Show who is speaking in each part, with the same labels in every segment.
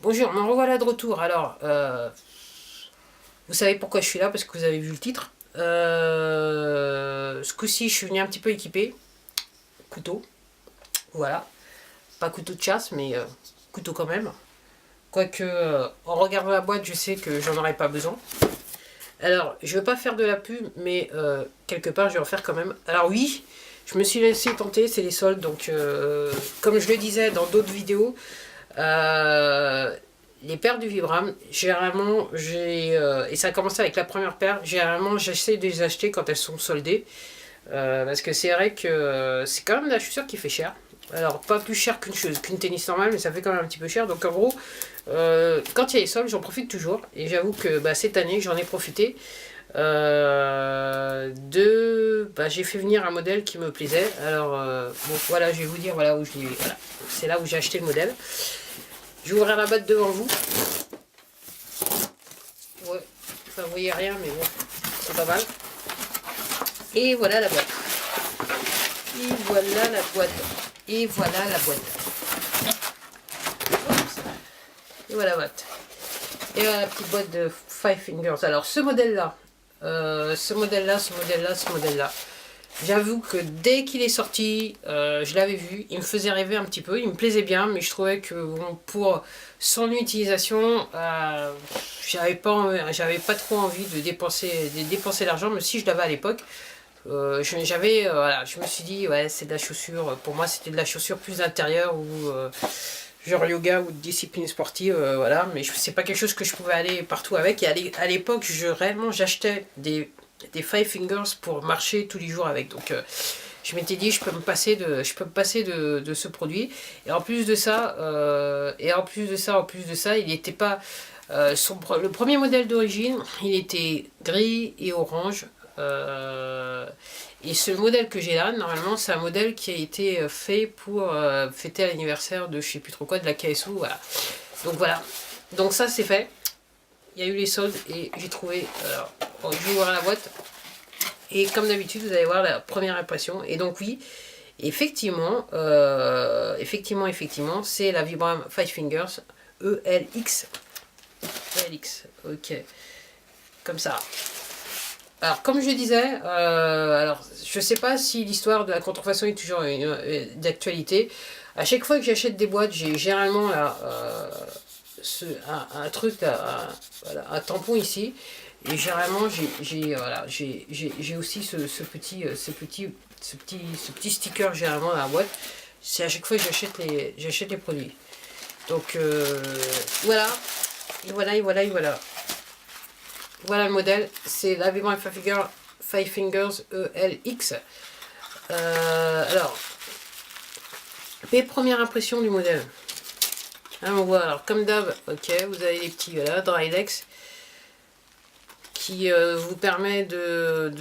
Speaker 1: Bonjour, me revoilà de retour. Alors, vous savez pourquoi je suis là, parce que vous avez vu le titre. Ce coup-ci, je suis venu un petit peu équipé. Couteau, voilà. Pas couteau de chasse, mais couteau quand même. Quoique, en regardant la boîte, je sais que j'en aurais pas besoin. Alors, je veux pas faire de la pub, mais quelque part, je vais en faire quand même. Alors oui, je me suis laissé tenter, c'est les soldes. Donc, comme je le disais dans d'autres vidéos, les paires du Vibram, généralement, et ça a commencé avec la première paire, généralement, j'essaie de les acheter quand elles sont soldées. Parce que c'est vrai que c'est quand même la chaussure qui fait cher. Alors, pas plus cher qu'une tennis normale, mais ça fait quand même un petit peu cher. Donc, en gros, quand il y a les soldes, j'en profite toujours. Et j'avoue que cette année, j'en ai profité. J'ai fait venir un modèle qui me plaisait. Alors, bon, voilà, je vais vous dire voilà où je l'ai. Voilà. C'est là où j'ai acheté le modèle. Je vais ouvrir la boîte devant vous. Ouais, enfin, vous voyez rien, mais bon, c'est pas mal. Et voilà la boîte. Et voilà la boîte. Et voilà la boîte. Et voilà la boîte. Et voilà la petite boîte de Five Fingers. Alors ce modèle-là, ce modèle-là. J'avoue que dès qu'il est sorti, je l'avais vu, il me faisait rêver un petit peu, il me plaisait bien, mais je trouvais que bon, pour son utilisation, j'avais pas trop envie de dépenser l'argent, mais si je l'avais à l'époque, voilà, je me suis dit, ouais, c'est de la chaussure, pour moi c'était de la chaussure plus intérieure ou genre yoga ou discipline sportive, voilà, mais c'est pas quelque chose que je pouvais aller partout avec, et à l'époque, réellement, j'achetais des Five Fingers pour marcher tous les jours avec. Donc je m'étais dit je peux me passer de ce produit. Et en plus de ça, il n'était pas le premier modèle d'origine, il était gris et orange. Et ce modèle que j'ai là, normalement, c'est un modèle qui a été fait pour fêter l'anniversaire de je sais plus trop quoi, de la KSO. Voilà. Donc voilà. Donc ça c'est fait. Il y a eu les soldes et j'ai trouvé. Alors, je vais ouvrir la boîte. Et comme d'habitude, vous allez voir la première impression. Et donc oui, effectivement, c'est la Vibram Five Fingers ELX. ELX, ok. Comme ça. Alors, comme je disais, alors je sais pas si l'histoire de la contrefaçon est toujours d'actualité. À chaque fois que j'achète des boîtes, j'ai généralement là, un truc, voilà, un tampon ici. Et généralement, j'ai aussi ce petit sticker généralement dans la boîte. C'est à chaque fois que j'achète les produits. Donc voilà. Et voilà. Voilà le modèle. C'est la Vibram Five Fingers ELX. Alors, mes premières impressions du modèle. Hein, on voit, alors comme d'hab, ok, vous avez les petits Drylex qui vous permet de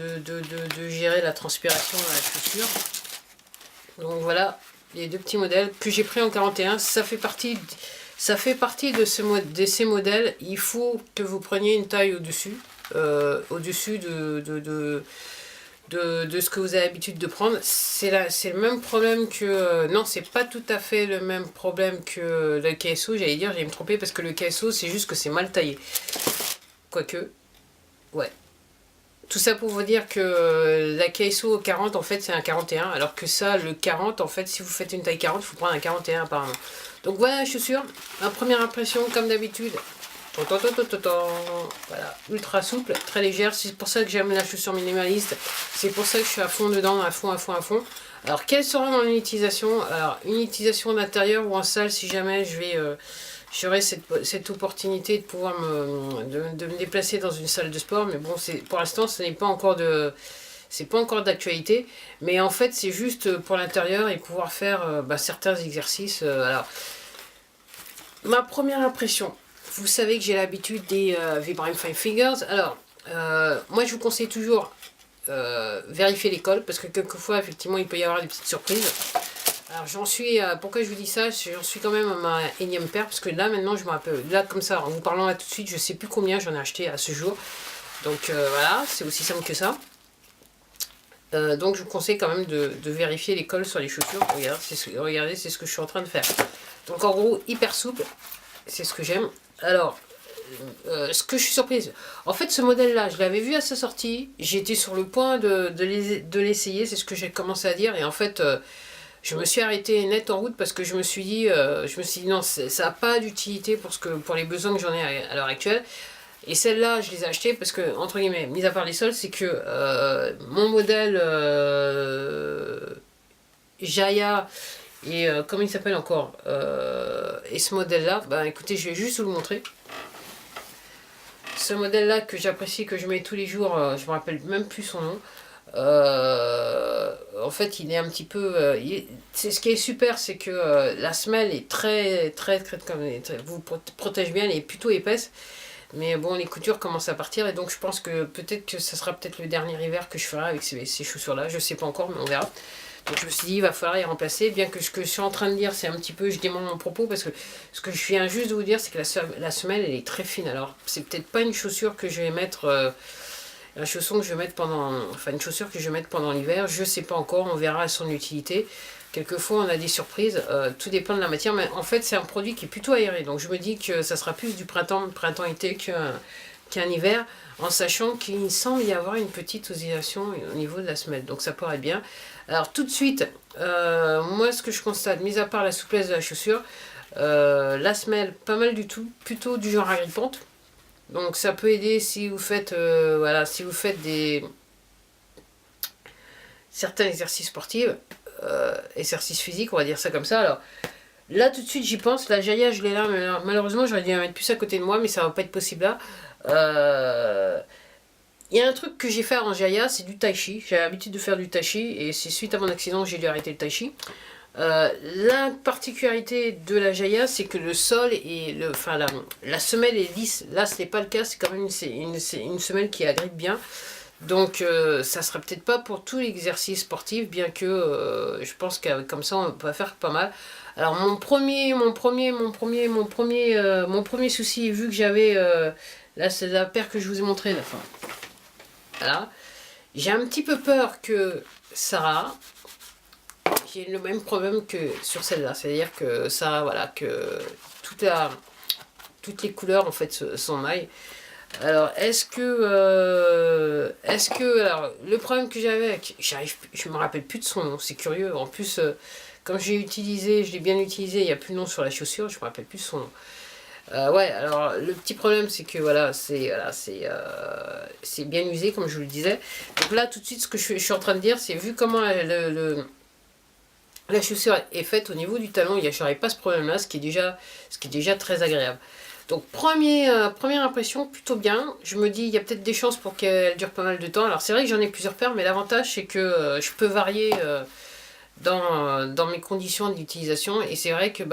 Speaker 1: gérer la transpiration dans la chaussure. Donc voilà, les deux petits modèles que j'ai pris en 41, ça fait partie de ces modèles. Il faut que vous preniez une taille au-dessus, au-dessus de ce que vous avez l'habitude de prendre. C'est le même problème que... non, c'est pas tout à fait le même problème que le KSO, j'allais me tromper parce que le KSO, c'est juste que c'est mal taillé. Quoique, ouais. Tout ça pour vous dire que la KSO 40, en fait, c'est un 41, alors que ça, le 40, en fait, si vous faites une taille 40, il faut prendre un 41 apparemment. Donc voilà la chaussure. Ma première impression, comme d'habitude, voilà, ultra souple, très légère. C'est pour ça que j'aime la chaussure minimaliste. C'est pour ça que je suis à fond dedans, à fond. Alors, quelle sera mon utilisation? Alors, une utilisation d'intérieur ou en salle, si jamais j'aurai cette opportunité de pouvoir de me déplacer dans une salle de sport. Mais bon, pour l'instant, ce n'est pas encore c'est pas encore d'actualité. Mais en fait, c'est juste pour l'intérieur et pouvoir faire certains exercices. Alors, ma première impression. Vous savez que j'ai l'habitude des Vibram Five Fingers. Alors, moi je vous conseille toujours vérifier les cols parce que quelquefois, effectivement, il peut y avoir des petites surprises. Alors, pourquoi je vous dis ça? J'en suis quand même à ma énième paire parce que là, maintenant, je me rappelle. Là, comme ça, en vous parlant là tout de suite, je sais plus combien j'en ai acheté à ce jour. Donc, voilà, c'est aussi simple que ça. Donc, je vous conseille quand même de vérifier les cols sur les chaussures. Regardez, c'est ce que je suis en train de faire. Donc, en gros, hyper souple. c'est ce que j'aime. Alors, ce que je suis surprise, en fait ce modèle-là, je l'avais vu à sa sortie, j'étais sur le point de l'essayer, c'est ce que j'ai commencé à dire, et en fait, je me suis arrêté net en route parce que je me suis dit non, ça n'a pas d'utilité pour les besoins que j'en ai à l'heure actuelle. Et celle-là, je les ai achetées parce que, entre guillemets, mis à part les soldes, c'est que mon modèle Jaya et comment il s'appelle encore et ce modèle-là, bah écoutez, je vais juste vous le montrer. Ce modèle-là que j'apprécie, que je mets tous les jours, je me rappelle même plus son nom. En fait, il est un petit peu. Ce qui est super, c'est que la semelle est très, vous protège bien, elle est plutôt épaisse. Mais bon, les coutures commencent à partir et donc je pense que peut-être que ça sera peut-être le dernier hiver que je ferai avec ces chaussures-là. Je sais pas encore, mais on verra. Donc je me suis dit, il va falloir les remplacer. Bien que ce que je suis en train de dire, c'est un petit peu, je dément mon propos parce que ce que je viens juste de vous dire, c'est que la semelle, elle est très fine. Alors, c'est peut-être pas une chaussure que je vais mettre. La chaussure que je vais mettre une chaussure que je vais mettre pendant l'hiver, je sais pas encore, on verra son utilité. Quelquefois on a des surprises, tout dépend de la matière, mais en fait c'est un produit qui est plutôt aéré, donc je me dis que ça sera plus du printemps-été qu'un hiver, en sachant qu'il semble y avoir une petite oscillation au niveau de la semelle, donc ça pourrait être bien. Alors tout de suite, moi ce que je constate, mis à part la souplesse de la chaussure, la semelle pas mal du tout, plutôt du genre agrippante. Donc ça peut aider si vous faites si vous faites certains exercices sportifs, exercices physiques, on va dire ça comme ça. Alors là tout de suite j'y pense, la Jaya je l'ai là, mais malheureusement j'aurais dû la mettre plus à côté de moi, mais ça va pas être possible là. Il y a un truc que j'ai fait en Jaya, c'est du tai chi. J'ai l'habitude de faire du tai chi et c'est suite à mon accident que j'ai dû arrêter le tai chi. La particularité de la Jaya, c'est que le sol et la semelle est lisse. Là, ce n'est pas le cas, c'est quand même une semelle qui agrippe bien. Donc, ça sera peut-être pas pour tout l'exercice sportif, bien que je pense qu'avec comme ça, on peut faire pas mal. Alors, mon premier souci, vu que j'avais là, c'est la paire que je vous ai montrée, là. Enfin, voilà. J'ai un petit peu peur que Sarah. J'ai le même problème que sur celle-là, c'est-à-dire que ça, voilà, que toutes les couleurs en fait s'en aillent. Alors, alors, le problème que j'avais, je me rappelle plus de son nom, c'est curieux. En plus, comme je l'ai bien utilisé, il n'y a plus de nom sur la chaussure, je me rappelle plus de son nom. Ouais, alors le petit problème c'est que c'est bien usé comme je vous le disais. Donc là tout de suite ce que je suis en train de dire, c'est vu comment la chaussure est faite au niveau du talon, je n'aurai pas ce problème-là, ce qui est déjà très agréable. Donc première impression, plutôt bien. Je me dis, il y a peut-être des chances pour qu'elle dure pas mal de temps. Alors c'est vrai que j'en ai plusieurs paires, mais l'avantage c'est que je peux varier dans mes conditions d'utilisation. Et c'est vrai que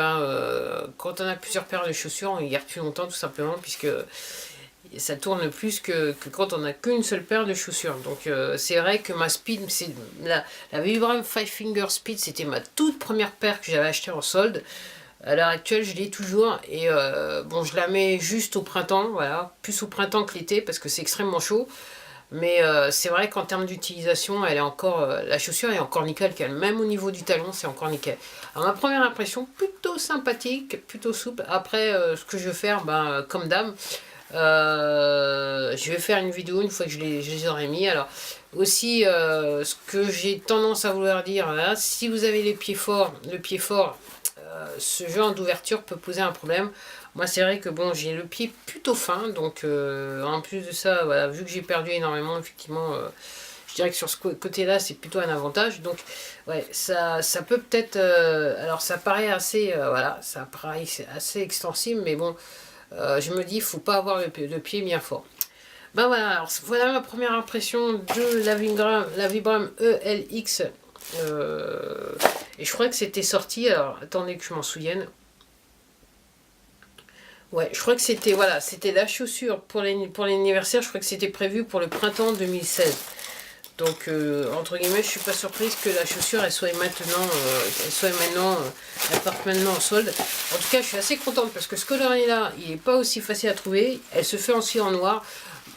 Speaker 1: quand on a plusieurs paires de chaussures, on y garde plus longtemps tout simplement, puisque ça tourne plus que quand on n'a qu'une seule paire de chaussures. Donc c'est vrai que ma Speed, la Vibram Five Finger Speed, c'était ma toute première paire que j'avais achetée en solde. À l'heure actuelle, je l'ai toujours et bon, je la mets juste au printemps, voilà, plus au printemps que l'été parce que c'est extrêmement chaud. Mais c'est vrai qu'en termes d'utilisation, elle est encore, la chaussure est encore nickel, même au niveau du talon, c'est encore nickel. Alors ma première impression, plutôt sympathique, plutôt souple. Après, ce que je vais faire, comme dame, je vais faire une vidéo une fois que je les aurai mis. Alors aussi, ce que j'ai tendance à vouloir dire, là, si vous avez le pied fort, ce genre d'ouverture peut poser un problème. Moi c'est vrai que bon, j'ai le pied plutôt fin, donc en plus de ça, voilà, vu que j'ai perdu énormément, effectivement, je dirais que sur ce côté-là, c'est plutôt un avantage. Donc ouais, ça peut peut-être, alors ça paraît assez, ça paraît assez extensible, mais bon, je me dis, il faut pas avoir le pied bien fort. Ben voilà, alors voilà ma première impression de la Vibram ELX. Et je crois que c'était sorti, alors attendez que je m'en souvienne. Ouais, je crois que c'était la chaussure pour l'anniversaire, je crois que c'était prévu pour le printemps 2016. Donc entre guillemets, je suis pas surprise que la chaussure elle parte maintenant en solde. En tout cas, je suis assez contente parce que ce coloris là, il est pas aussi facile à trouver. Elle se fait aussi en noir.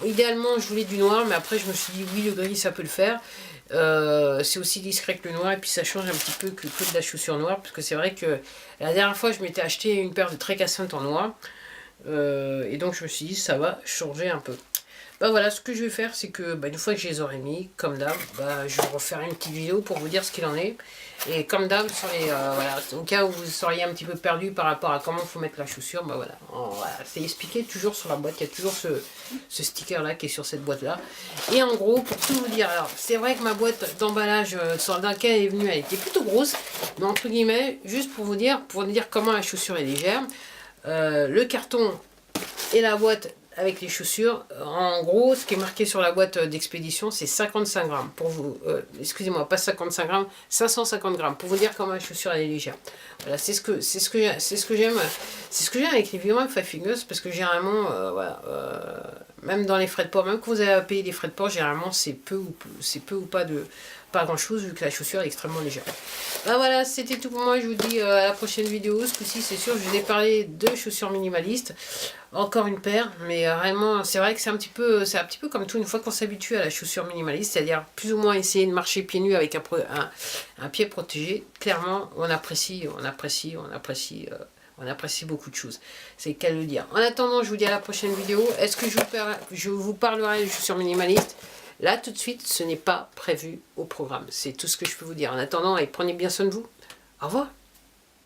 Speaker 1: Idéalement, je voulais du noir, mais après, je me suis dit, oui, le gris, ça peut le faire. C'est aussi discret que le noir, et puis ça change un petit peu que de la chaussure noire, parce que c'est vrai que la dernière fois, je m'étais acheté une paire de Trek Ascent en noir, et donc je me suis dit, ça va changer un peu. Bah voilà, ce que je vais faire, c'est que une fois que je les aurai mis, comme d'hab, je vais refaire une petite vidéo pour vous dire ce qu'il en est. Et comme d'hab, voilà, au cas où vous seriez un petit peu perdu par rapport à comment il faut mettre la chaussure, voilà, c'est expliqué toujours sur la boîte, il y a toujours ce sticker là qui est sur cette boîte là. Et en gros, pour tout vous dire, alors c'est vrai que ma boîte d'emballage sur laquelle elle est venue, elle était plutôt grosse, mais entre guillemets, juste pour vous dire comment la chaussure est légère, le carton et la boîte avec les chaussures, en gros, ce qui est marqué sur la boîte d'expédition, c'est 55 grammes. Pour vous, excusez-moi, pas 55 grammes, 550 grammes. Pour vous dire comment la chaussure elle est légère. Voilà, c'est ce que j'aime. C'est ce que j'aime avec les Vibram Five Fingers, parce que généralement, même dans les frais de port, même quand vous avez à payer les frais de port, généralement c'est peu ou pas grand chose, vu que la chaussure est extrêmement légère. Voilà, c'était tout pour moi. Je vous dis à la prochaine vidéo. Ce coup-ci, c'est sûr, je vous ai parlé de chaussures minimalistes. Encore une paire, mais vraiment, c'est vrai que c'est un petit peu comme tout, une fois qu'on s'habitue à la chaussure minimaliste, c'est-à-dire plus ou moins essayer de marcher pieds nus avec un pied protégé. Clairement, on apprécie beaucoup de choses. C'est qu'à le dire. En attendant, je vous dis à la prochaine vidéo. Est-ce que je vous parlerai de chaussures minimalistes? Là, tout de suite, ce n'est pas prévu au programme. C'est tout ce que je peux vous dire. En attendant, et prenez bien soin de vous. Au revoir.